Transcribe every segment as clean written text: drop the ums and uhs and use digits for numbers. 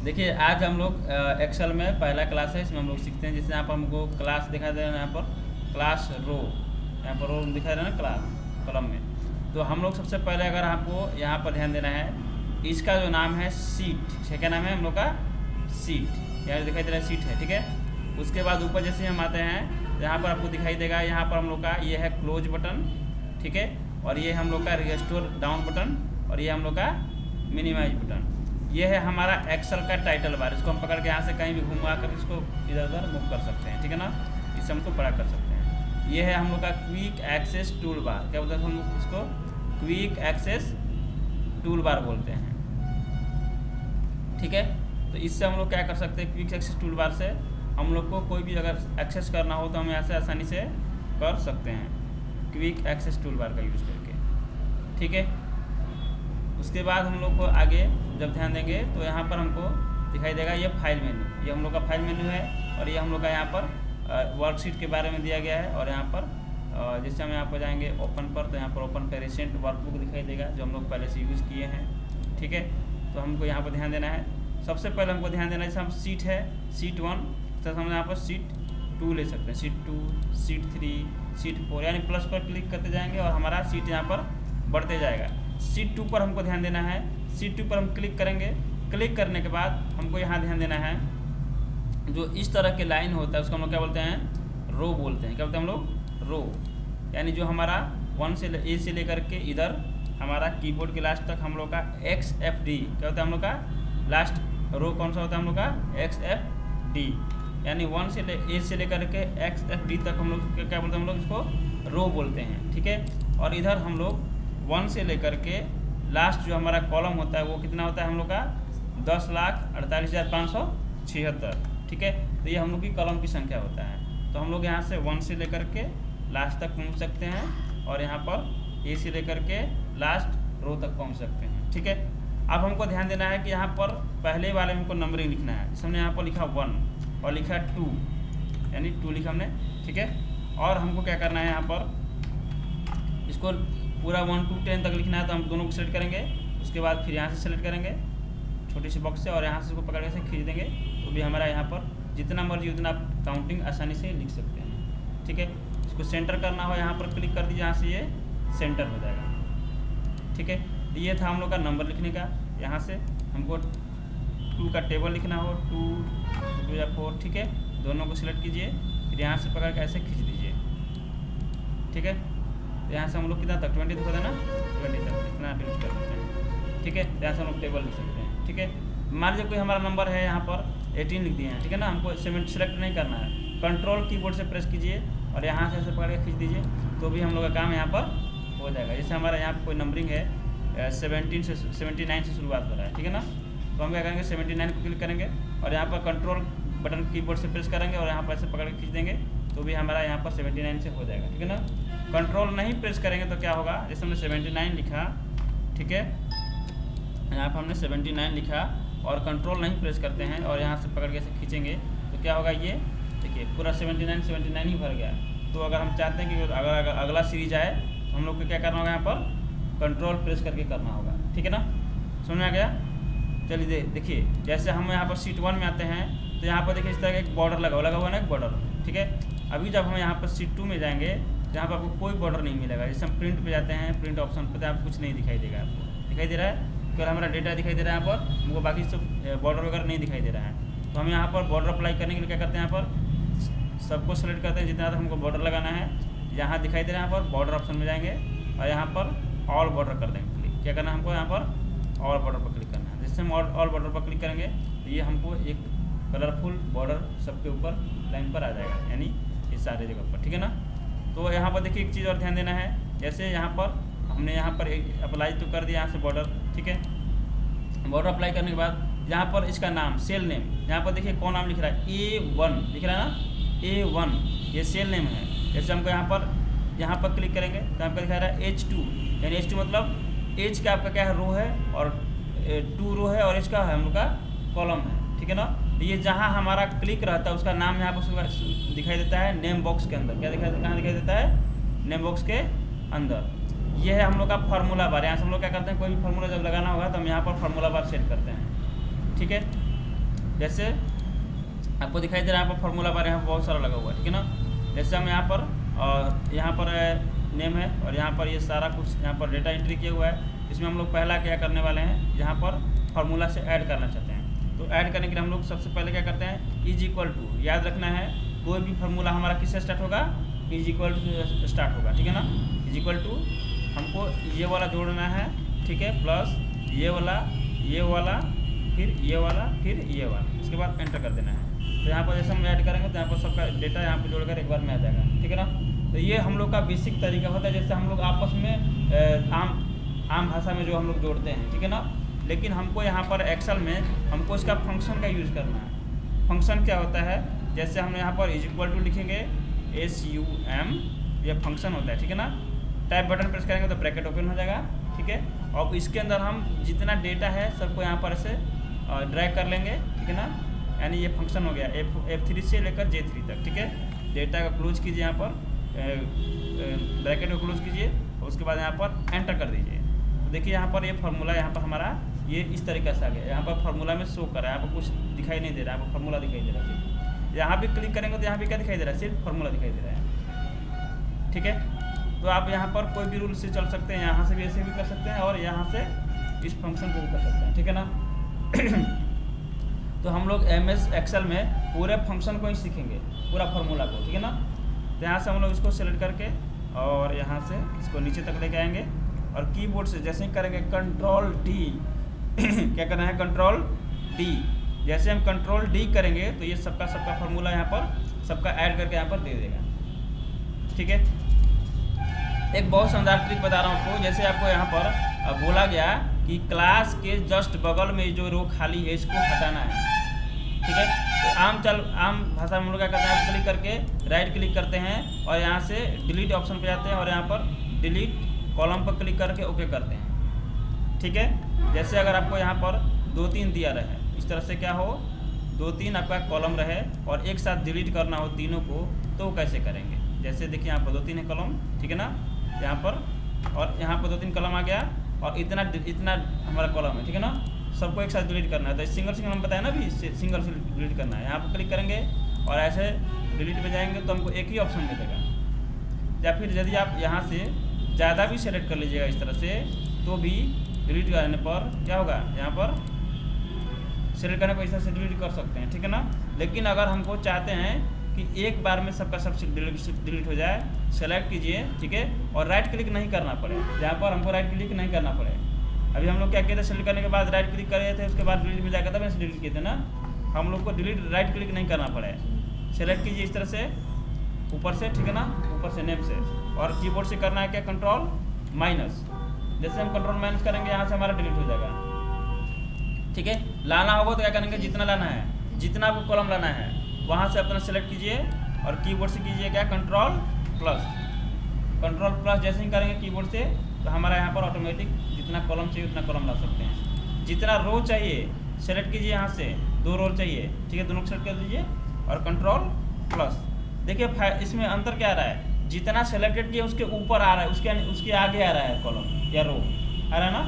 देखिए आज हम लोग एक्सेल में पहला क्लास है, इसमें हम लोग सीखते हैं। जैसे यहाँ पर हमको क्लास दिखाई दे रहा है, यहाँ पर क्लास रो, यहाँ पर रो दिखाई दे रहा है ना क्लास कॉलम में। तो हम लोग सबसे पहले अगर आपको यहाँ पर ध्यान देना है, इसका जो नाम है सीट, इसका क्या नाम है हम लोग का सीट, यहाँ दिखाई दे रहा है सीट है, ठीक है। उसके बाद ऊपर जैसे हम आते हैं यहाँ पर आपको दिखाई देगा, यहाँ पर हम लोग का ये है क्लोज बटन, ठीक है। और ये हम लोग का रिस्टोर डाउन बटन, और ये हम लोग का मिनिमाइज बटन। ये है हमारा एक्सेल का टाइटल बार, इसको हम पकड़ के यहाँ से कहीं भी घुमा कर इसको इधर उधर मूव कर सकते हैं, ठीक है ना। इससे हम इसको बड़ा कर सकते हैं। ये है हम लोग का क्विक एक्सेस टूल बार, क्या बोलते हैं हम लोग इसको, क्विक एक्सेस टूल बार बोलते हैं, ठीक है। तो इससे हम लोग क्या कर सकते हैं, क्विक एक्सेस टूल बार से हम लोग को कोई भी अगर एक्सेस करना हो तो हम यहाँ से आसानी से कर सकते हैं, क्विक एक्सेस टूल बार का यूज़ करके, ठीक है। उसके बाद हम लोग को आगे जब ध्यान देंगे तो यहाँ पर हमको दिखाई देगा ये फाइल मेन्यू, ये हम लोग का फाइल मेन्यू है। और ये हम लोग का यहाँ पर वर्कशीट के बारे में दिया गया है। और यहाँ पर जैसे हम यहाँ पर जाएंगे ओपन पर, तो यहाँ पर ओपन पर रिसेंट वर्कबुक दिखाई देगा जो हम लोग पहले से यूज़ किए हैं, ठीक है। तो हमको यहाँ पर ध्यान देना है, सबसे पहले हमको ध्यान देना है जैसे हम सीट है, सीट 1, तो हम यहाँ पर सीट 2 ले सकते हैं, सीट 2, सीट 3, सीट 4, यानी प्लस पर क्लिक करते जाएंगे और हमारा सीट यहाँ पर बढ़ते जाएगा। सीट 2 पर हमको ध्यान देना है, सीट 2 पर हम क्लिक करेंगे। क्लिक करने के बाद हमको यहाँ ध्यान देना है, जो इस तरह के लाइन होता है उसको हम लोग क्या बोलते हैं, रो बोलते हैं। क्या बोलते हैं हम लोग, रो, यानी जो हमारा 1 से ए से लेकर के इधर हमारा कीबोर्ड के लास्ट तक हम लोग का XFD, क्या होता है हम लोग का लास्ट रो कौन सा होता है हम लोग का, XFD, यानी 1 से ए से लेकर के XFD तक हम लोग क्या बोलते हैं, हम लोग इसको रो बोलते हैं, ठीक है। और इधर हम लोग 1 से लेकर के लास्ट जो हमारा कॉलम होता है वो कितना होता है हम लोग का 10,48,576, ठीक है। तो ये हम लोग की कॉलम की संख्या होता है। तो हम लोग यहाँ से 1 से लेकर के लास्ट तक पहुँच सकते हैं, और यहाँ पर ए से लेकर के लास्ट रो तक पहुँच सकते हैं, ठीक है। अब हमको ध्यान देना है कि यहाँ पर पहले वाले में हमको नंबरिंग लिखना है। जैसे हमने यहाँ पर लिखा 1 और लिखा 2, यानी 2 लिखा हमने, ठीक है। और हमको क्या करना है, यहाँ पर इसको पूरा 1 to 10 तक लिखना है। तो हम दोनों को सेलेक्ट करेंगे, उसके बाद फिर यहाँ से सेलेक्ट करेंगे छोटी सी बॉक्स से, और यहाँ से इसको पकड़ के से खींच देंगे, तो भी हमारा यहाँ पर जितना मर्जी उतना आप काउंटिंग आसानी से लिख सकते हैं, ठीक है। इसको सेंटर करना हो यहाँ पर क्लिक कर दीजिए, यहाँ से ये सेंटर हो जाएगा, ठीक है। ये था हम लोग का नंबर लिखने का। यहाँ से हमको 2 का टेबल लिखना हो, 2 2 या 4, ठीक है। दोनों को सिलेक्ट कीजिए, फिर यहाँ से पकड़ के ऐसे खींच दीजिए, ठीक है। यहाँ से हम लोग कितना तक 20 तक होता है ना, 20 तक इतना डिलीट कर सकते हैं, ठीक है। यहाँ से हम लोग टेबल लिख सकते हैं, ठीक है। मान लीजिए कोई हमारा नंबर है यहाँ पर 18 लिख दिए हैं, ठीक है ना। हमको सेलेक्ट नहीं करना है, कंट्रोल कीबोर्ड से प्रेस कीजिए और यहाँ से ऐसे पकड़ के खींच दीजिए, तो भी हम लोग का काम यहाँ पर हो जाएगा। जैसे हमारा यहाँ पर कोई नंबरिंग है 79 से शुरुआत हो रहा है, ठीक है ना। तो हम क्या करेंगे, 79 को क्लिक करेंगे और यहाँ पर कंट्रोल बटन कीबोर्ड से प्रेस करेंगे और यहाँ पर ऐसे पकड़ के खींच देंगे, तो भी हमारा यहाँ पर 79 से हो जाएगा, ठीक है ना। कंट्रोल नहीं प्रेस करेंगे तो क्या होगा, जैसे हमने 79 लिखा, ठीक है, यहाँ पर हमने 79 लिखा और कंट्रोल नहीं प्रेस करते हैं और यहाँ से पकड़ के ऐसे खींचेंगे, तो क्या होगा, ये देखिए पूरा 79 ही भर गया। तो अगर हम चाहते हैं कि अगर अगला सीरीज आए तो हम लोग को क्या करना होगा, यहाँ पर कंट्रोल प्रेस करके करना होगा, ठीक है ना। समझ में आ गया। चलिए देखिए, जैसे हम यहाँ पर सीट 1 में आते हैं तो यहाँ पर देखिए इस तरह का एक बॉर्डर लगा हुआ है ना, एक बॉर्डर, ठीक है। अभी जब हम यहाँ पर सीट 2 में जाएंगे तो यहाँ पर आपको कोई बॉर्डर नहीं मिलेगा। जैसे हम प्रिंट पे जाते हैं, प्रिंट ऑप्शन पर, तो आपको कुछ नहीं दिखाई देगा, आपको दिखाई दे रहा है केवल हमारा डेटा दिखाई दे रहा है यहाँ पर, हमको बाकी सब बॉर्डर वगैरह नहीं दिखाई दे रहा है। तो हम यहाँ पर बॉर्डर अप्लाई करने के लिए क्या करते हैं, यहाँ पर सबको सेलेक्ट करते हैं जितना हमको बॉर्डर लगाना है। यहाँ दिखाई दे रहा है, यहाँ पर बॉर्डर ऑप्शन में जाएंगे और यहाँ पर ऑल बॉर्डर कर देंगे क्लिक। क्या करना है हमको, यहाँ पर ऑल बॉर्डर पर क्लिक करना है। जैसे हम ऑल बॉर्डर पर क्लिक करेंगे तो ये हमको एक कलरफुल बॉर्डर सबके ऊपर लाइन पर आ जाएगा, यानी इस सारे जगह पर, ठीक है ना। तो यहाँ पर देखिए एक चीज़ और ध्यान देना है, जैसे यहाँ पर हमने यहाँ पर एक अप्लाई तो कर दिया यहाँ से बॉर्डर, ठीक है। बॉर्डर अप्लाई करने के बाद यहाँ पर इसका नाम, सेल नेम, यहाँ पर देखिए कौन नाम लिख रहा है, A1 लिख रहा है ना, A1, ये सेल नेम है। जैसे हमको यहाँ पर क्लिक करेंगे तो आपका दिखा रहा है H2, यानी H2 मतलब H का आपका क्या है, रो है, और 2 रो है, और H का है हम लोग का कॉलम है, ठीक है ना। ये जहाँ हमारा क्लिक रहता है उसका नाम यहाँ पर दिखाई देता है नेम बॉक्स के अंदर। क्या कहाँ दिखाई देता है, नेम बॉक्स के अंदर। ये है हम लोग का फार्मूला बार। यहाँ से हम लोग क्या करते हैं, कोई भी फार्मूला जब लगाना होगा तो हम यहाँ पर फार्मूला बार सेट करते हैं, ठीक है। जैसे आपको दिखाई दे रहा है यहाँ पर फॉर्मूला बार यहाँ पर बहुत सारा लगा हुआ है, ठीक है ना। जैसे हम यहाँ पर नेम है और यहाँ पर ये सारा कुछ यहाँ पर डेटा एंट्री किया हुआ है। इसमें हम लोग पहला क्या करने वाले हैं, यहाँ पर फार्मूला से ऐड करना चाहते हैं। तो ऐड करने के लिए हम लोग सबसे पहले क्या करते हैं, इज इक्वल टू, याद रखना है कोई भी फार्मूला हमारा किससे स्टार्ट होगा, इज इक्वल टू स्टार्ट होगा, ठीक है ना। इज इक्वल टू हमको ये वाला जोड़ना है, ठीक है, प्लस ये वाला, फिर ये वाला, फिर ये वाला, इसके बाद एंटर कर देना है। तो यहाँ पर जैसे हम ऐड करेंगे तो यहाँ पर सबका डेटा यहाँ पर जोड़कर एक बार में आ जाएगा, ठीक है ना। तो ये हम लोग का बेसिक तरीका होता है, जैसे हम लोग आपस में आम भाषा में जो हम लोग जोड़ते हैं, ठीक है ना। लेकिन हमको यहाँ पर एक्सेल में हमको इसका फंक्शन का यूज़ करना है। फंक्शन क्या होता है, जैसे हम यहाँ पर इज इक्वल टू लिखेंगे, SUM, ये फंक्शन होता है, ठीक है ना। टाइप बटन प्रेस करेंगे तो ब्रैकेट ओपन हो जाएगा, ठीक है। और इसके अंदर हम जितना डेटा है सबको यहाँ पर ऐसे ड्रैग कर लेंगे, ठीक है ना। यानी ये फंक्शन हो गया F3 से लेकर J3 तक, ठीक है। डेटा का क्लोज कीजिए, यहाँ पर ब्रैकेट को क्लोज कीजिए और उसके बाद यहाँ पर एंटर कर दीजिए। तो देखिए यहाँ पर ये फार्मूला यहाँ पर हमारा ये इस तरीके से आ गया। यहाँ पर फार्मूला में शो कर रहा है, यहाँ पर कुछ दिखाई नहीं दे रहा है, यहाँ पर फार्मूला दिखाई दे रहा है सिर्फ। यहाँ भी क्लिक करेंगे तो यहाँ भी क्या दिखाई दे रहा है, सिर्फ फार्मूला दिखाई दे रहा है, ठीक है। तो आप यहाँ पर कोई भी रूल से चल सकते हैं, यहाँ से भी ऐसे भी कर सकते हैं और यहाँ से इस फंक्शन को भी कर सकते हैं, ठीक है ना। तो हम लोग MS एक्सेल में पूरे फंक्शन को ही सीखेंगे, पूरा फार्मूला को, ठीक है ना। तो यहाँ से हम लोग इसको सेलेक्ट करके और यहाँ से इसको नीचे तक लेके आएंगे और कीबोर्ड से जैसे ही करेंगे कंट्रोल D क्या करना है, कंट्रोल D। जैसे हम कंट्रोल D करेंगे तो ये सबका फार्मूला यहाँ पर सबका ऐड करके यहाँ पर दे देगा, ठीक है। एक बहुत शानदार ट्रिक बता रहा हूँ आपको। जैसे आपको यहाँ पर बोला गया कि क्लास के जस्ट बगल में जो रो खाली है इसको हटाना है, ठीक है। तो आम भाषा में हम लोग क्या करते हैं, क्लिक करके राइट क्लिक करते हैं और यहाँ से डिलीट ऑप्शन पे जाते हैं और यहाँ पर डिलीट कॉलम पर क्लिक करके ओके करते हैं, ठीक है। जैसे अगर आपको यहाँ पर 2-3 दिया रहे, इस तरह से क्या हो, 2-3 आपका कॉलम रहे और एक साथ डिलीट करना हो तीनों को, तो कैसे करेंगे। जैसे देखिए यहाँ पर 2-3 है कॉलम, ठीक है ना, यहाँ पर, और यहाँ पर 2-3 कॉलम आ गया और इतना हमारा कॉलम है, ठीक है ना। सबको एक साथ डिलीट करना है, तो सिंगल हम बताया ना भी, सिंगल से डिलीट करना है। यहाँ पर क्लिक करेंगे और ऐसे डिलीट में जाएंगे तो हमको एक ही ऑप्शन मिलेगा। या फिर यदि आप यहाँ से ज़्यादा भी सेलेक्ट कर लीजिएगा इस तरह से, तो भी डिलीट करने पर क्या होगा, यहाँ पर सेलेक्ट करने पर इस तरह से डिलीट कर सकते हैं, ठीक है ना। लेकिन अगर हमको चाहते हैं कि एक बार में सबका सब डिलीट हो जाए, सेलेक्ट कीजिए, ठीक है, और राइट क्लिक नहीं करना पड़े। यहाँ पर हमको राइट क्लिक नहीं करना पड़े। अभी हम लोग क्या किए थे, सेलेक्ट करने के बाद राइट क्लिक कर रहे थे, उसके बाद डिलीट में जाकर तब ऐसे डिलीट किए थे ना। हम लोग को डिलीट राइट क्लिक नहीं करना पड़े। सेलेक्ट कीजिए इस तरह से ऊपर से, ठीक है ना, ऊपर से नेम से, और कीबोर्ड से करना है क्या, कंट्रोल माइनस। जैसे हम कंट्रोल माइनस करेंगे यहाँ से हमारा डिलीट हो जाएगा, ठीक है। लाना होगा तो क्या करेंगे, जितना लाना है, जितना आपको कॉलम लाना है वहाँ से अपना सेलेक्ट कीजिए और कीबोर्ड से कीजिए क्या, कंट्रोल प्लस। जैसे ही करेंगे कीबोर्ड से तो हमारा यहाँ पर ऑटोमेटिक जितना कॉलम चाहिए उतना कॉलम ला सकते हैं। जितना रो चाहिए सेलेक्ट कीजिए, यहाँ से 2 रो चाहिए, ठीक है, दोनों को सेलेक्ट कर दीजिए और कंट्रोल प्लस। देखिए इसमें अंतर क्या आ रहा है, जितना सेलेक्टेड किया उसके ऊपर आ रहा है, उसके आगे आ रहा है कॉलम या रो, आ रहा है ना।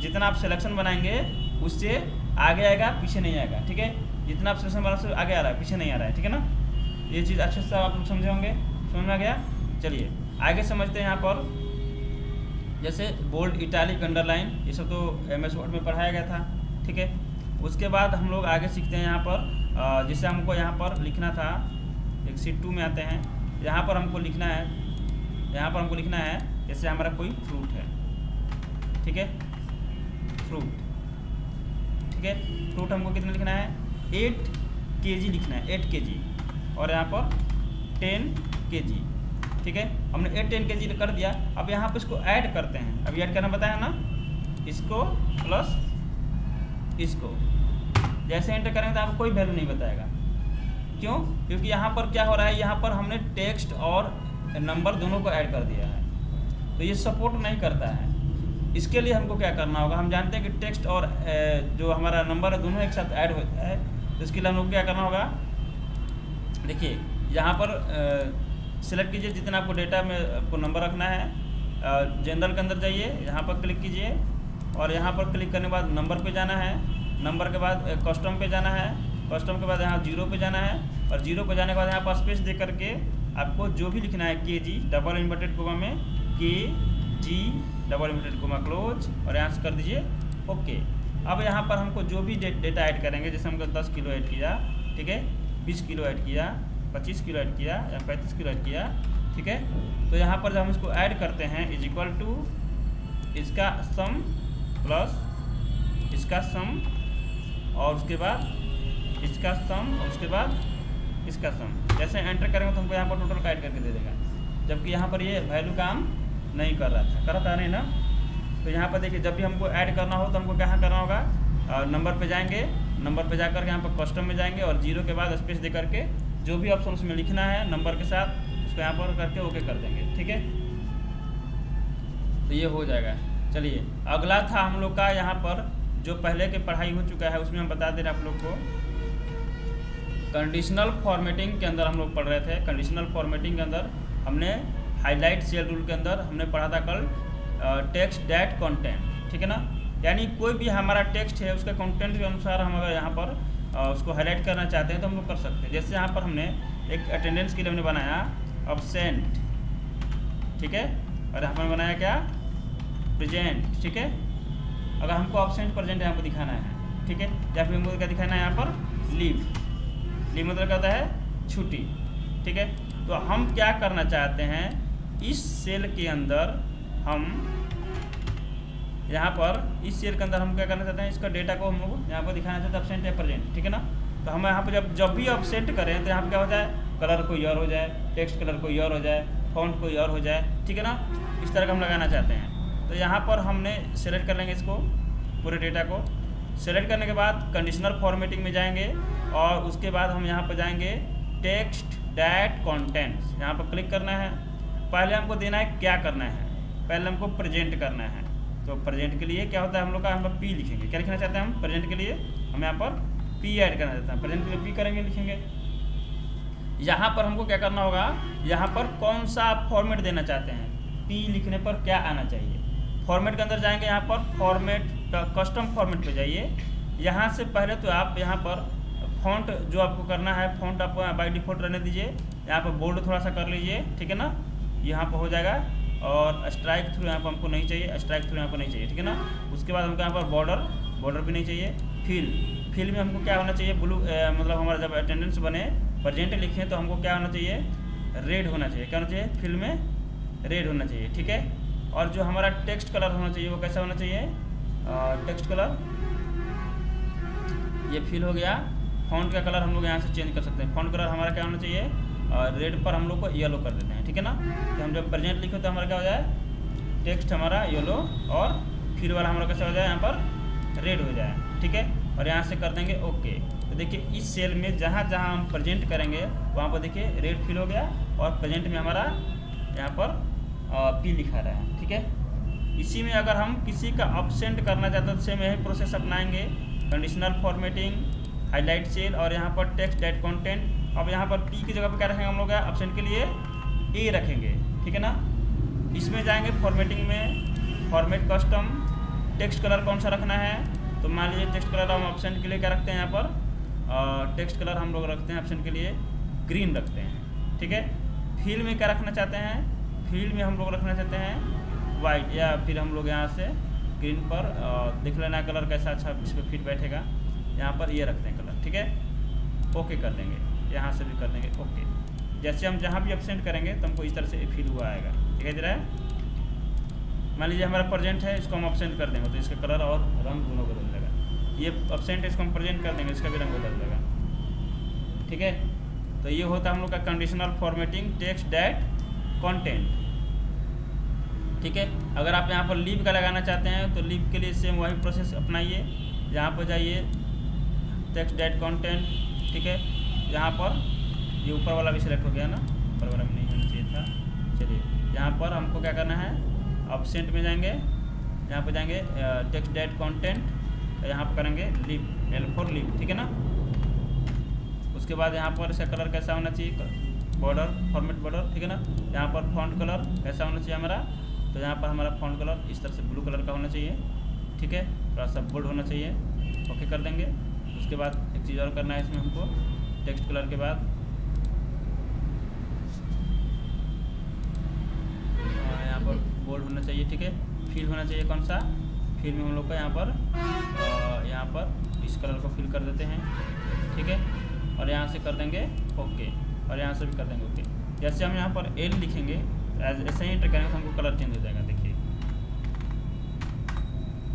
जितना आप सिलेक्शन बनाएंगे उससे आगे आएगा, पीछे नहीं आएगा, ठीक है। जितना आप सिलेक्शन बना उससे आगे आ रहा है, पीछे नहीं आ रहा है, ठीक है ना। ये चीज़ अच्छे से आप लोग समझे होंगे, समझ में आ गया। चलिए आगे समझते हैं। यहाँ पर जैसे बोल्ड, इटैलिक, अंडरलाइन, ये सब तो MS वर्ड में पढ़ाया गया था, ठीक है। उसके बाद हम लोग आगे सीखते हैं यहाँ पर जिससे हमको यहाँ पर लिखना था, एक शीट 2 में आते हैं। यहाँ पर हमको लिखना है, जैसे हमारा कोई फ्रूट है, ठीक है, फ्रूट हमको कितना लिखना है, 8 kg लिखना है, 8 kg, और यहाँ पर 10 kg, ठीक है। हमने 10 kg कर दिया। अब यहाँ पर इसको ऐड करते हैं। अभी ऐड करना बताया ना, इसको प्लस इसको, जैसे एंटर करेंगे तो आपको कोई वैल्यू नहीं बताएगा। क्यों? क्योंकि यहाँ पर क्या हो रहा है, यहाँ पर हमने टेक्स्ट और नंबर दोनों को ऐड कर दिया है, तो ये सपोर्ट नहीं करता है। इसके लिए हमको क्या करना होगा, हम जानते हैं कि टेक्स्ट और जो हमारा नंबर है दोनों एक साथ ऐड होता है, तो इसके लिए हम लोग क्या करना होगा। देखिए यहाँ पर सिलेक्ट कीजिए जितना आपको डेटा में आपको नंबर रखना है। जनरल के अंदर जाइए, यहाँ पर क्लिक कीजिए और यहाँ पर क्लिक करने के बाद नंबर पे जाना है, नंबर के बाद कस्टम पे जाना है, कस्टम के बाद यहाँ 0 पे जाना है, और 0 पे जाने के बाद यहाँ पर स्पेस दे करके आपको जो भी लिखना है KG डबल इन्वर्टेड कोमा में KG double inverted coma close, और यहाँ से कर दीजिए ओके। अब यहाँ पर हमको जो भी डेटा ऐड करेंगे, जैसे हमको 10 किलो ऐड किया, ठीक है, 20 किलो ऐड किया, 25 किलो ऐड किया या 35 किलो ऐड किया, ठीक है। तो यहाँ पर जब हम इसको ऐड करते हैं इज इक्वल टू इसका सम प्लस इसका सम, और उसके बाद इसका सम, और उसके बाद इसका सम। जैसे एंटर करेंगे तो हमको यहाँ पर टोटल का ऐड करके दे देगा, जबकि यहाँ पर ये वैल्यू काम नहीं कर रहा था नहीं ना। तो यहाँ पर देखिए, जब भी हमको ऐड करना हो तो हमको क्या करना होगा, नंबर पे जाएंगे, नंबर पे जाकर के यहाँ पर कस्टम में जाएंगे, और 0 के बाद स्पेस दे करके जो भी ऑप्शन उसमें लिखना है नंबर के साथ उसको यहाँ पर करके ओके कर देंगे, ठीक है। तो ये हो जाएगा। चलिए अगला था हम लोग का, यहाँ पर जो पहले की पढ़ाई हो चुका है उसमें हम बता दे रहे हैं आप लोग को, कंडीशनल फॉर्मेटिंग के अंदर हम लोग पढ़ रहे थे। कंडीशनल फॉर्मेटिंग के अंदर हमने हाईलाइट सेल रूल के अंदर हमने पढ़ा था कल टेक्स्ट डैट कंटेंट, ठीक है ना। यानी कोई भी हमारा टेक्स्ट है उसके कंटेंट के अनुसार हम अगर यहाँ पर उसको हाईलाइट करना चाहते हैं तो हम लोग कर सकते हैं। जैसे यहाँ पर हमने एक अटेंडेंस के लिए हमने बनाया अब्सेंट, ठीक है, और यहाँ पर बनाया क्या प्रेजेंट, ठीक है। अगर हमको अब्सेंट प्रेजेंट यहाँ पर दिखाना है, ठीक है, या फिर हमको क्या दिखाना है यहाँ पर लीव, लीव मतलब क्या होता है छुट्टी, ठीक है। तो हम क्या करना चाहते हैं, इस सेल के अंदर हम यहाँ पर इस सेल के अंदर हम क्या करना चाहते हैं, इसका डेटा को हम लोग यहाँ पर दिखाना चाहते हैं अब्सेंट या प्रेजेंट, ठीक है ना। तो हम यहाँ पर जब भी अब्सेंट करें तो यहाँ पर क्या हो जाए, कलर कोई और हो जाए, टेक्स्ट कलर कोई और हो जाए, फॉन्ट कोई और हो जाए, ठीक है ना। इस तरह का हम लगाना चाहते हैं। तो यहाँ पर हमने सेलेक्ट कर लेंगे इसको, पूरे डेटा को सेलेक्ट करने के बाद कंडीशनल फॉर्मेटिंग में जाएंगे, और उसके बाद हम यहाँ पर जाएंगे टेक्स्ट डैट कंटेंट्स, यहाँ पर क्लिक करना है। पहले हमको देना है क्या करना है, पहले हमको प्रेजेंट करना है। तो प्रेजेंट के लिए क्या होता है हम लोग का, हम लोग P लिखेंगे। क्या लिखना चाहते हैं हम प्रेजेंट के लिए, हम यहाँ पर P ऐड करना चाहते हैं, प्रेजेंट के लिए P करेंगे, लिखेंगे। यहाँ पर हमको क्या करना होगा, यहाँ पर कौन सा फॉर्मेट देना चाहते हैं, P लिखने पर क्या आना चाहिए। फॉर्मेट के अंदर जाएंगे, यहाँ पर फॉर्मेट कस्टम फॉर्मेट पे जाइए। यहाँ से पहले तो आप यहाँ पर फॉन्ट जो आपको करना है, फॉन्ट आप बाय डिफ़ॉल्ट रहने दीजिए, यहाँ पर बोल्ड थोड़ा सा कर लीजिए, ठीक है ना, यहाँ पर हो जाएगा। और स्ट्राइक थ्रू यहाँ पर हमको नहीं चाहिए, स्ट्राइक थ्रू यहाँ पर नहीं चाहिए, ठीक है ना। उसके बाद हमको यहाँ पर बॉर्डर भी नहीं चाहिए। फिल में हमको क्या होना चाहिए, ब्लू, मतलब हमारा जब अटेंडेंस बने प्रेजेंट लिखें तो हमको क्या होना चाहिए, रेड होना चाहिए। क्या होना चाहिए, फिल में रेड होना चाहिए, ठीक है। और जो हमारा टेक्स्ट कलर होना चाहिए वो कैसा होना चाहिए, टेक्स्ट कलर, ये फिल हो गया। फॉन्ट का कलर हम लोग यहाँ से चेंज कर सकते हैं। फॉन्ट कलर हमारा क्या होना चाहिए, रेड पर हम लोग को येलो कर देते हैं, ठीक है ना। तो हम जब प्रेजेंट लिखो तो हमारा क्या हो जाए, टेक्स्ट हमारा येलो, और फिर वाला हमारा कैसा हो जाए, यहाँ पर रेड हो जाए, ठीक है। और यहाँ से कर देंगे ओके। तो देखिए इस सेल में जहाँ जहाँ हम प्रेजेंट करेंगे वहाँ पर देखिए रेड फिल हो गया, और प्रेजेंट में हमारा यहाँ पर P लिखा रहा है, ठीक है। इसी में अगर हम किसी का अब्सेंट करना चाहते हैं तो सेम यही प्रोसेस अपनाएंगे, कंडीशनल फॉर्मेटिंग, हाईलाइट सेल, और यहाँ पर टेक्स्ट डैट कंटेंट। अब यहाँ पर P की जगह पर क्या रखेंगे हम लोग, अब्सेंट के लिए A रखेंगे, ठीक है ना। इसमें जाएंगे फॉर्मेटिंग में, फॉर्मेट कस्टम, टेक्स्ट कलर कौन सा रखना है, तो मान लीजिए टेक्स्ट कलर हम ऑप्शन के लिए क्या रखते हैं, यहाँ पर टेक्स्ट कलर हम लोग रखते हैं ऑप्शन के लिए ग्रीन रखते हैं, ठीक है। फिल में क्या रखना चाहते हैं, फील्ड में हम लोग रखना चाहते हैं वाइट, या फिर हम लोग यहाँ से ग्रीन पर देख लेना कलर कैसा अच्छा इस पर फिट बैठेगा। यहाँ पर ये रखते हैं कलर, ठीक है, ओके कर देंगे, यहाँ से भी कर देंगे ओके। जैसे हम जहाँ भी एब्सेंट करेंगे तो हमको इस तरह से फील हुआ आएगा, दिखाई दे रहा है। मान लीजिए हमारा प्रेजेंट है, इसको हम एब्सेंट कर देंगे तो इसका कलर और रंग दोनों बदल जाएगा। ये एब्सेंट है, इसको हम प्रेजेंट कर देंगे, इसका भी रंग बदल जाएगा, ठीक है। तो ये होता है हम लोग का conditional formatting text that content, ठीक है। अगर आप यहाँ पर लीव का लगाना चाहते हैं तो लीव के लिए सेम वही प्रोसेस अपनाइए। यहाँ पर जाइए टेक्स्ट डैट कंटेंट, ठीक है। यहाँ पर ये ऊपर वाला भी सिलेक्ट हो गया ना, ऊपर वाला भी नहीं होना चाहिए था। चलिए यहाँ पर हमको क्या करना है, एब्सेंट में जाएंगे, यहाँ पर जाएंगे टेक्स्ट डैट कंटेंट, यहाँ पर करेंगे लीव, L for लीव, ठीक है ना। उसके बाद यहाँ पर इसका कलर कैसा होना चाहिए, बॉर्डर, फॉर्मेट बॉर्डर, ठीक है ना। यहाँ पर फॉन्ट कलर कैसा होना चाहिए हमारा, तो यहाँ पर हमारा फॉन्ट कलर इस तरह से ब्लू कलर का होना चाहिए, ठीक है, थोड़ा सा बोल्ड होना चाहिए, ओके कर देंगे। उसके उसके बाद एक चीज़ और करना है इसमें हमको, टेक्स्ट कलर के बाद यहाँ पर बोल्ड होना चाहिए, ठीक है। फिल होना चाहिए कौन सा, फिल में हम लोग का यहाँ पर इस कलर को फिल कर देते हैं, ठीक है। और यहाँ से कर देंगे ओके, और यहाँ से भी कर देंगे ओके। जैसे हम यहाँ पर एल लिखेंगे, ऐसे ही एंटर करेंगे तो हमको कलर चेंज हो जाएगा। देखिए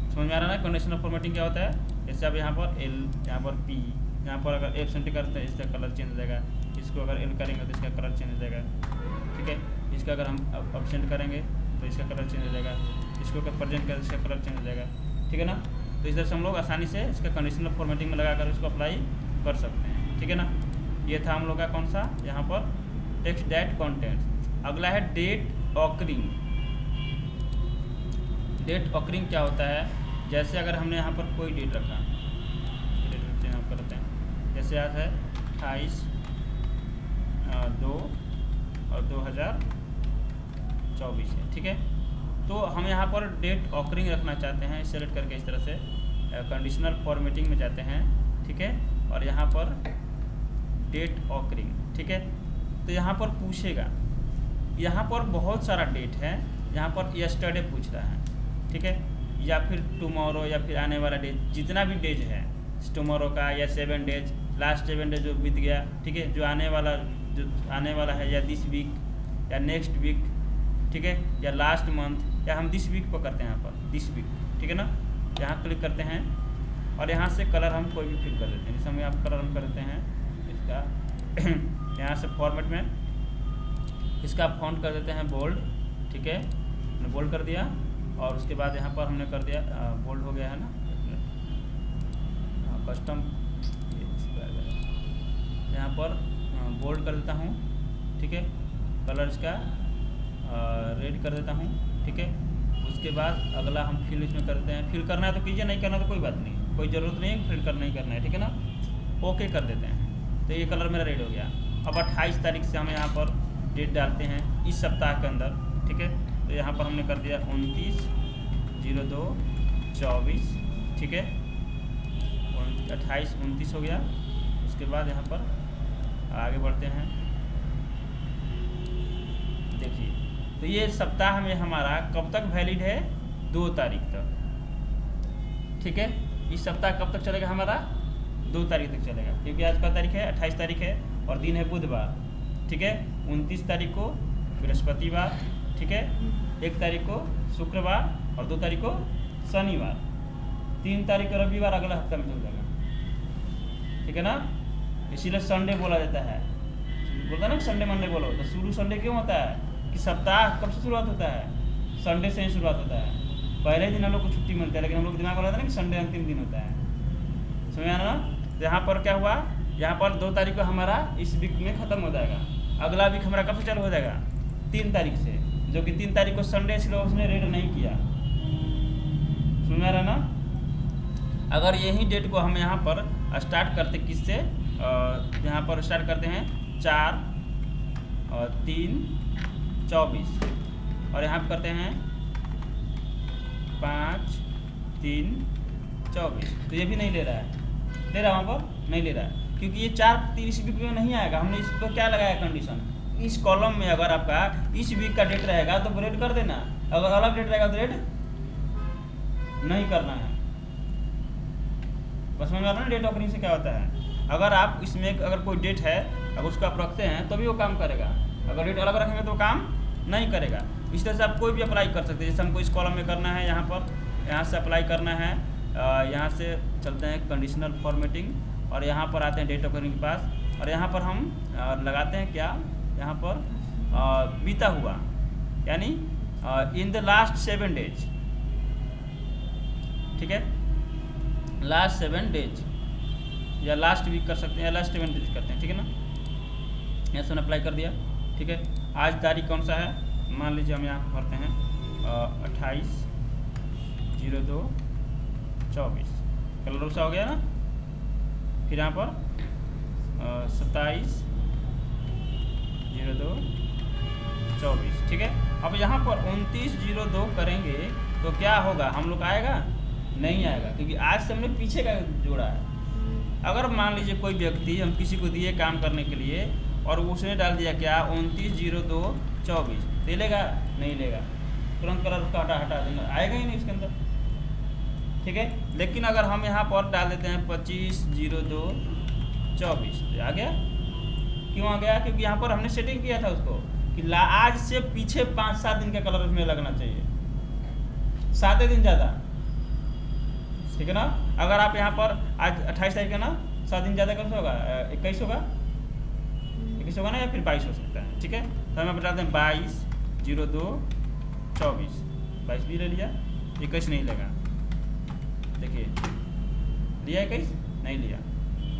समझ में आ रहा है ना कंडीशनल फॉर्मेटिंग क्या होता है। जैसे अब यहाँ पर एल, यहाँ पर पी, यहाँ पर अगर एफ सेंटर करते हैं इसका कलर चेंज हो जाएगा। इसको अगर एल करेंगे तो इसका कलर चेंज हो जाएगा, ठीक है। इसका अगर हम एब्सेंट करेंगे तो इसका कलर चेंज हो जाएगा। इसको अगर प्रेजेंट करें तो इसका कलर चेंज हो जाएगा, ठीक है ना। तो इस तरह से हम लोग आसानी से इसका कंडीशनल फॉर्मेटिंग में लगाकर इसको अप्लाई कर सकते हैं, ठीक है ना। ये था हम लोग का कौन सा, यहाँ पर टेक्स्ट डेट कॉन्टेंट। अगला है डेट ऑकरिंग। डेट ऑकरिंग क्या होता है, जैसे अगर हमने यहाँ पर कोई डेट रखा, डेट यहाँ पर रखते हैं, जैसे आज है 28/2/2024 है, ठीक है। तो हम यहाँ पर डेट ऑकरिंग रखना चाहते हैं, सेलेक्ट करके इस तरह से कंडीशनल फॉर्मेटिंग में जाते हैं, ठीक है। और यहाँ पर डेट ऑकरिंग, ठीक है। तो यहाँ पर पूछेगा, यहाँ पर बहुत सारा डेट है, यहाँ पर यस्टरडे पूछ रहा है, ठीक है, या फिर टुमारो, या फिर आने वाला डेज, जितना भी डेज है टुमारो का, या 7 डेज, लास्ट 7 डेज जो बीत गया, ठीक है, जो आने वाला है, या दिस वीक, या नेक्स्ट वीक, ठीक है, या लास्ट मंथ, या हम दिस वीक पर करते हैं यहाँ पर दिस वीक, ठीक है ना। यहाँ क्लिक करते हैं और यहाँ से कलर हम कोई भी फिल कर देते हैं। जैसे हम यहाँ कलर हम कर देते हैं इसका यहाँ से फॉर्मेट में इसका फॉन्ट कर देते हैं बोल्ड, ठीक है, हमने बोल्ड कर दिया। और उसके बाद यहाँ पर हमने कर दिया बोल्ड हो गया है ना, कस्टम, यहाँ पर बोल्ड कर देता हूँ, ठीक है। कलर इसका रेड कर देता हूँ, ठीक है। उसके बाद अगला हम फिल इसमें करते हैं। फिल करना है तो कीजिए, नहीं करना तो कोई बात नहीं, कोई ज़रूरत नहीं है, फिल करना ही करना है, ठीक है ना। ओके कर देते हैं, तो ये कलर मेरा रेड हो गया। अब 28 तारीख से हम यहाँ पर डेट डालते हैं इस सप्ताह के अंदर, ठीक है। तो यहाँ पर हमने कर दिया 29/02/24, ठीक है, 28-29 हो गया। उसके बाद यहाँ पर आगे बढ़ते हैं, देखिए तो ये सप्ताह में हमारा कब तक वैलिड है, 2 तारीख तक, ठीक है। इस सप्ताह कब तक चलेगा हमारा, 2 तारीख तक चलेगा, क्योंकि आज का तारीख है 28 तारीख है और दिन है बुधवार, ठीक है। 29 तारीख को बृहस्पतिवार, ठीक है, 1 तारीख को शुक्रवार और 2 तारीख को शनिवार, 3 तारीख को रविवार, अगला हफ्ता में चल जाएगा, ठीक है ना। इसीलिए संडे बोला जाता है, बोलता है ना संडे मंडे बोलो, तो शुरू संडे क्यों होता है कि सप्ताह कब से शुरुआत होता है, संडे से ही शुरुआत होता है। पहले दिन हम लोग को छुट्टी मिलती है, लेकिन हम लोग दिमाग में रहता है ना कि संडे अंतिम दिन होता है, समझ आना ना। तो यहाँ पर क्या हुआ, यहाँ पर 2 तारीख को हमारा इस वीक में ख़त्म हो जाएगा। अगला वीक हमारा कब से चालू हो जाएगा, 3 तारीख से, जो कि 3 तारीख को संडे इसलिए उसने रेड नहीं किया, समझ आ रहा ना। अगर यही डेट को हम यहाँ पर स्टार्ट करते किससे, यहाँ पर स्टार्ट करते हैं 4/3/24 और यहाँ पर करते हैं 5/3/24, तो ये भी नहीं ले रहा है, ले रहा है वहाँ पर नहीं ले रहा है, क्योंकि ये 4/3 इस वीक में नहीं आएगा। हमने इस पर क्या लगाया कंडीशन, इस कॉलम में अगर आपका इस वीक का डेट रहेगा तो रेड कर देना, अगर अलग डेट रहेगा तो रेड नहीं करना है। बस समझ में आ रहा है ना डेट ऑकरिंग से क्या होता है। अगर आप इसमें अगर कोई डेट है, अगर उसको आप रखते हैं तो भी वो काम करेगा, अगर डेट अलग रखेंगे तो वो काम नहीं करेगा। इस तरह से आप कोई भी अप्लाई कर सकते हैं। जैसे हमको इस कॉलम में करना है, यहाँ पर यहाँ से अप्लाई करना है, यहाँ से चलते हैं कंडीशनल फॉर्मेटिंग और यहाँ पर आते हैं डेट ऑकरिंग के पास, और यहाँ पर हम लगाते हैं क्या, यहाँ पर बीता हुआ, यानी इन द लास्ट 7 डेज, ठीक है, लास्ट 7 डेज या लास्ट वीक कर सकते हैं, या लास्ट 7 डेज करते हैं, ठीक है ना। यहाँ से अप्लाई कर दिया, ठीक है। आज तारीख कौन सा है, मान लीजिए हम यहाँ भरते हैं 28/02/24, कलर सा हो गया ना। फिर यहाँ पर 27/02/24, ठीक है। अब यहाँ पर 29/02 करेंगे तो क्या होगा, हम लोग आएगा नहीं आएगा, क्योंकि आज से हमने पीछे का जोड़ा है, अगर मान लीजिए कोई व्यक्ति, हम किसी को दिए काम करने के लिए और उसने डाल दिया क्या 29/02/24, तो लेगा नहीं लेगा, तुरंत कलर उसका हटा देना, आएगा ही नहीं उसके अंदर, ठीक है। लेकिन अगर हम यहाँ पर डाल देते हैं 25/02/24, तो आ गया। क्यों आ गया? क्योंकि यहाँ पर हमने सेटिंग किया था उसको कि आज से पीछे 5-7 दिन का कलर उसमें लगना चाहिए, 7 दिन ज़्यादा, ठीक है ना। अगर आप यहाँ पर आज 28 तारीख है ना, 7 दिन ज़्यादा कब से होगा? 21 होगा, 21 होगा ना, या फिर 22 हो सकता है, ठीक है। तो हम बताते हैं 22/02/24, 22 भी ले लिया, 21 नहीं लेगा, देखिए लिया 21 नहीं लिया,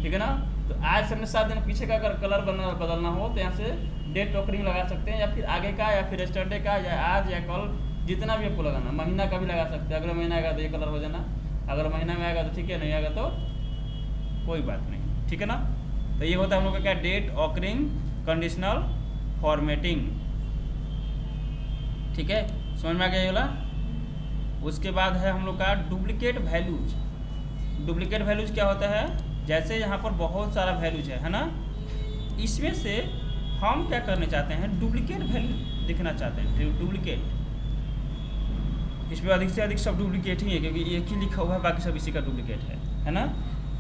ठीक है ना। तो आज से हमने 7 दिन पीछे का अगर कलर बदलना हो तो यहाँ से डेट ऑकरिंग लगा सकते हैं, या फिर आगे का, या फिर यस्टरडे का, या आज या कल, जितना भी आपको लगाना, महीना का भी लगा सकते हैं। अगले महीना आएगा तो ये कलर हो जाना, अगर महीना में आएगा तो ठीक है, नहीं आएगा तो कोई बात नहीं, ठीक है ना। तो ये होता है हम लोग का क्या, डेट ऑकरिंग कंडीशनल फॉर्मेटिंग, ठीक है, समझ में आ गया ये वाला। उसके बाद है हम लोग का डुप्लीकेट वैल्यूज। डुप्लीकेट वैल्यूज क्या होता है? जैसे यहाँ पर बहुत सारा वैल्यूज है ना, इसमें से हम क्या करना चाहते हैं, डुप्लीकेट वैल्यू दिखना चाहते हैं, डुप्लीकेट। इसमें अधिक से अधिक सब डुप्लीकेट ही है, क्योंकि एक ही लिखा हुआ है, बाकी सब इसी का डुप्लीकेट है ना।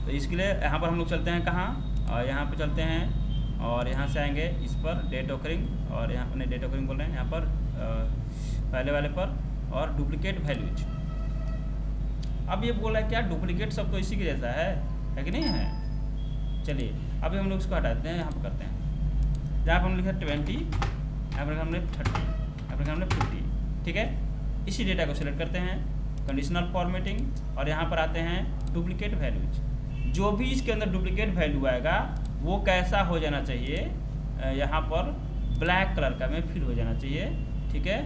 तो इसके लिए यहाँ पर हम लोग चलते हैं कहाँ, और यहाँ पर चलते हैं और यहाँ से आएंगे इस पर डेट ऑकरिंग, और यहाँ पर डेट ऑकरिंग बोल रहे हैं, यहाँ पर पहले वाले पर, और डुप्लीकेट वैल्यूज। अब ये बोला है क्या, डुप्लीकेट सब तो इसी के जैसा है कि नहीं है। चलिए अभी हम लोग इसको हटा देते हैं, यहाँ पर करते हैं, जहाँ पर हम लिखे 20, यहाँ पर हमने 30, यहाँ पर हमने 50, ठीक है। इसी डेटा को सिलेक्ट करते हैं, कंडीशनल फॉर्मेटिंग, और यहाँ पर आते हैं डुप्लीकेट वैल्यूज। जो भी इसके अंदर डुप्लीकेट वैल्यू आएगा वो कैसा हो जाना चाहिए, यहाँ पर ब्लैक कलर का में फिल हो जाना चाहिए, ठीक है,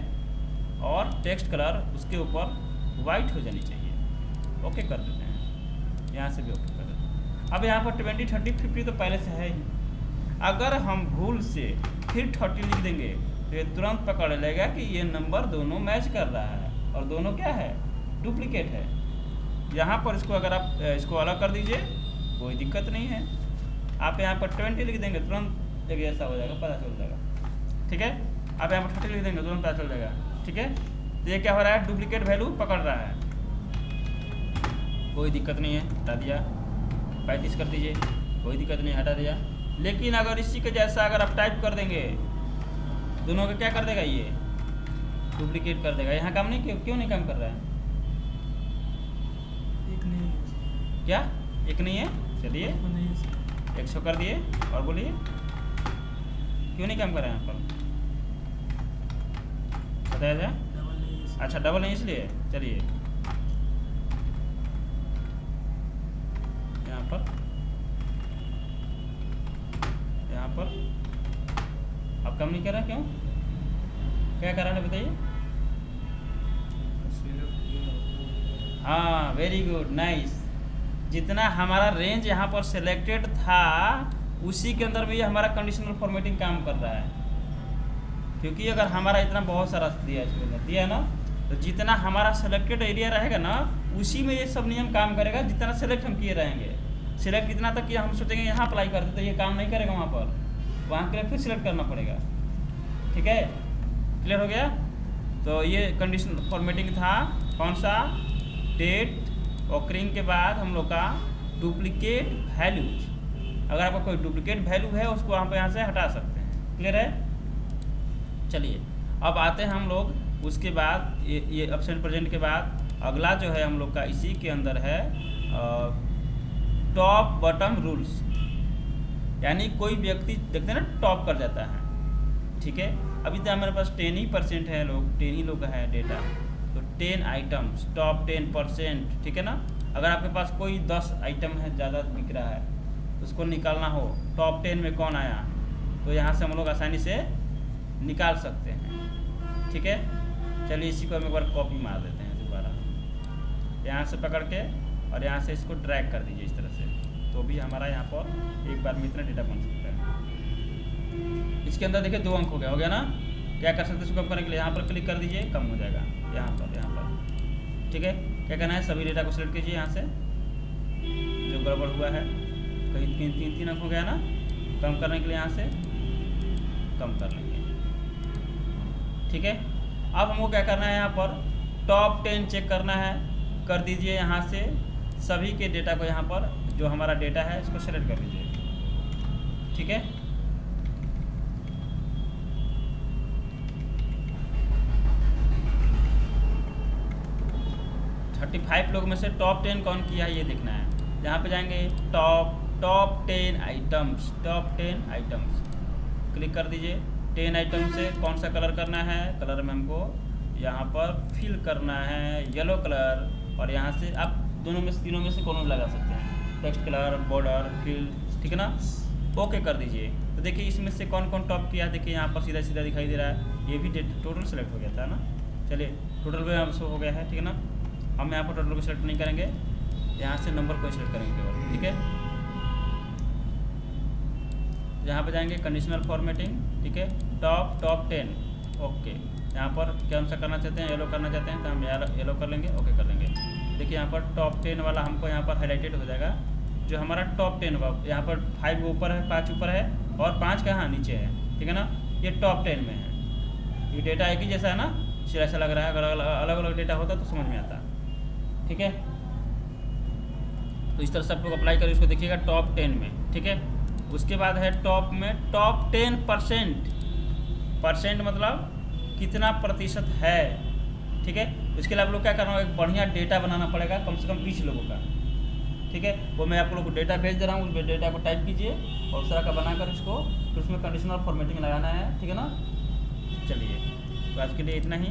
और टेक्स्ट कलर उसके ऊपर वाइट हो जानी चाहिए। ओके कर देते हैं, यहाँ से भी ओके कर देते हैं। अब यहाँ पर 20, 30, 50 तो पहले से है ही, अगर हम भूल से फिर 30 लिख देंगे तो ये तुरंत पकड़ लेगा कि ये नंबर दोनों मैच कर रहा है, और दोनों क्या है, डुप्लीकेट है। यहाँ पर इसको अगर आप इसको अलग कर दीजिए, कोई दिक्कत नहीं है। आप यहाँ पर 20 लिख देंगे, तुरंत एक ऐसा हो जाएगा, पता चल जाएगा, ठीक है। आप यहाँ पर 30 लिख देंगे, तुरंत पता चल जाएगा, ठीक है। तो ये क्या हो रहा है, डुप्लीकेट वैल्यू पकड़ रहा है, कोई दिक्कत नहीं है, हटा दिया। 35 कर दीजिए, कोई दिक्कत नहीं, हटा दिया। लेकिन अगर इसी के जैसा अगर आप टाइप कर देंगे, दोनों का क्या कर देगा, ये डुप्लीकेट कर देगा। यहाँ काम नहीं, क्यों नहीं काम कर रहा है, एक नहीं है क्या एक नहीं है? चलिए 100 कर दिए, और बोलिए क्यों नहीं काम कर रहा है यहाँ पर, बताया जाए। अच्छा डबल नहीं इसलिए, चलिए यहाँ पर अब कम नहीं कर रहा, क्यों, क्या कर रहा है बताइए। हाँ वेरी गुड, नाइस। जितना हमारा रेंज यहाँ पर सिलेक्टेड था उसी के अंदर भी हमारा कंडीशनल फॉर्मेटिंग काम कर रहा है, क्योंकि अगर हमारा इतना बहुत सारा दिया इसमें दिया है ना, तो जितना हमारा सिलेक्टेड एरिया रहेगा ना उसी में ये सब नियम काम करेगा, जितना सेलेक्ट हम किए रहेंगे। सिलेक्ट इतना तक किया, हम सोचेंगे यहाँ अप्लाई करते तो ये काम नहीं करेगा वहाँ पर, वहाँ के लिए फिर सिलेक्ट करना पड़ेगा, ठीक है। क्लियर हो गया। तो ये कंडीशनल फॉर्मेटिंग था, कौन सा, डेट ऑकरिंग के बाद हम लोग का डुप्लीकेट वैल्यूज। अगर आपका कोई डुप्लीकेट वैल्यू है उसको हम यहाँ से हटा सकते हैं, क्लियर है। चलिए अब आते हैं हम लोग उसके बाद ये एब्सेंट प्रेजेंट के बाद अगला जो है हम लोग का इसी के अंदर है टॉप बॉटम रूल्स। यानी कोई व्यक्ति देखते हैं ना टॉप कर जाता है, ठीक है। अभी तो हमारे पास 10% है, 10 ही लोग है डेटा, तो 10 आइटम्स, टॉप 10%, ठीक है ना। अगर आपके पास कोई 10 आइटम है, ज़्यादा बिक रहा है, तो उसको निकालना हो टॉप 10 में कौन आया, तो यहाँ से हम लोग आसानी से निकाल सकते हैं, ठीक है। चलिए इसी को हम एक बार कॉपी मार देते हैं दोबारा, यहाँ से पकड़ के और यहाँ से इसको ड्रैग कर दीजिए इस तरह से, तो भी हमारा यहाँ पर एक बार में इतना डेटा बन सकता है। इसके अंदर देखिए 2 अंक हो गया ना। क्या कर सकते हैं इसको कम करने के लिए, यहाँ पर क्लिक कर दीजिए, कम हो जाएगा यहाँ पर, ठीक है। क्या करना है, सभी डेटा को सिलेक्ट कीजिए यहाँ से जो गड़बड़ हुआ है, तो 3 अंक हो गया ना, कम करने के लिए यहाँ से कम कर लेंगे। ठीक है, अब हमको क्या करना है, यहाँ पर टॉप 10 चेक करना है। कर दीजिए यहाँ से सभी के डेटा को, यहाँ पर जो हमारा डेटा है इसको सेलेक्ट कर लीजिए। ठीक है, थर्टी 35 लोग में से टॉप 10 कौन किया है ये देखना है। यहाँ पे जाएंगे top 10 items, top 10 items click कर दीजिए। 10 आइटम से कौन सा कलर करना है, कलर में हमको यहाँ पर फिल करना है येलो कलर, और यहाँ से आप दोनों में से, तीनों में से कोनो भी लगा सकते हैं, टेक्स्ट कलर, बॉर्डर, फिल। ठीक है ना, ओके कर दीजिए। तो देखिए इसमें से कौन कौन टॉप किया, देखिए यहाँ पर सीधा सीधा दिखाई दे रहा है, ये भी टोटल सेलेक्ट हो गया था ना। चलिए टोटल में हम शो हो गया है। ठीक है ना, हम यहाँ पर टोटल को सेलेक्ट नहीं करेंगे, यहाँ से नंबर को सेलेक्ट करेंगे केवल। ठीक है, यहाँ पे जाएंगे कंडीशनल फॉर्मेटिंग। ठीक है, टॉप 10 ओके। यहाँ पर कौन सा करना चाहते हैं, येलो करना चाहते हैं तो हम येलो कर लेंगे, ओके कर लेंगे। देखिए यहाँ पर टॉप 10 वाला हमको यहाँ पर हाईलाइटेड हो जाएगा, जो हमारा टॉप 10 यहाँ पर 5 ऊपर है, 5 ऊपर है और 5 कहाँ नीचे है। ठीक है ना, ये टॉप 10 में है। ये डेटा एक ही जैसा है ना, इसलिए ऐसा लग रहा है। अगर अलग अलग डेटा होता तो समझ में आता। ठीक है, तो इस तरह से आप लोग अप्लाई करें, इसको देखिएगा टॉप 10 में। ठीक है, उसके बाद है टॉप में टॉप 10%, परसेंट मतलब कितना प्रतिशत है। ठीक है, इसके लिए आप लोग क्या करना होगा, एक बढ़िया डेटा बनाना पड़ेगा, कम से कम 20 लोगों का। ठीक है, वो मैं आप लोगों को डेटा भेज दे रहा हूँ, उस डेटा को टाइप कीजिए और उस तरह का बनाकर इसको, फिर उसमें कंडीशनल फॉर्मेटिंग लगाना है। ठीक है ना, चलिए तो आज के लिए इतना ही।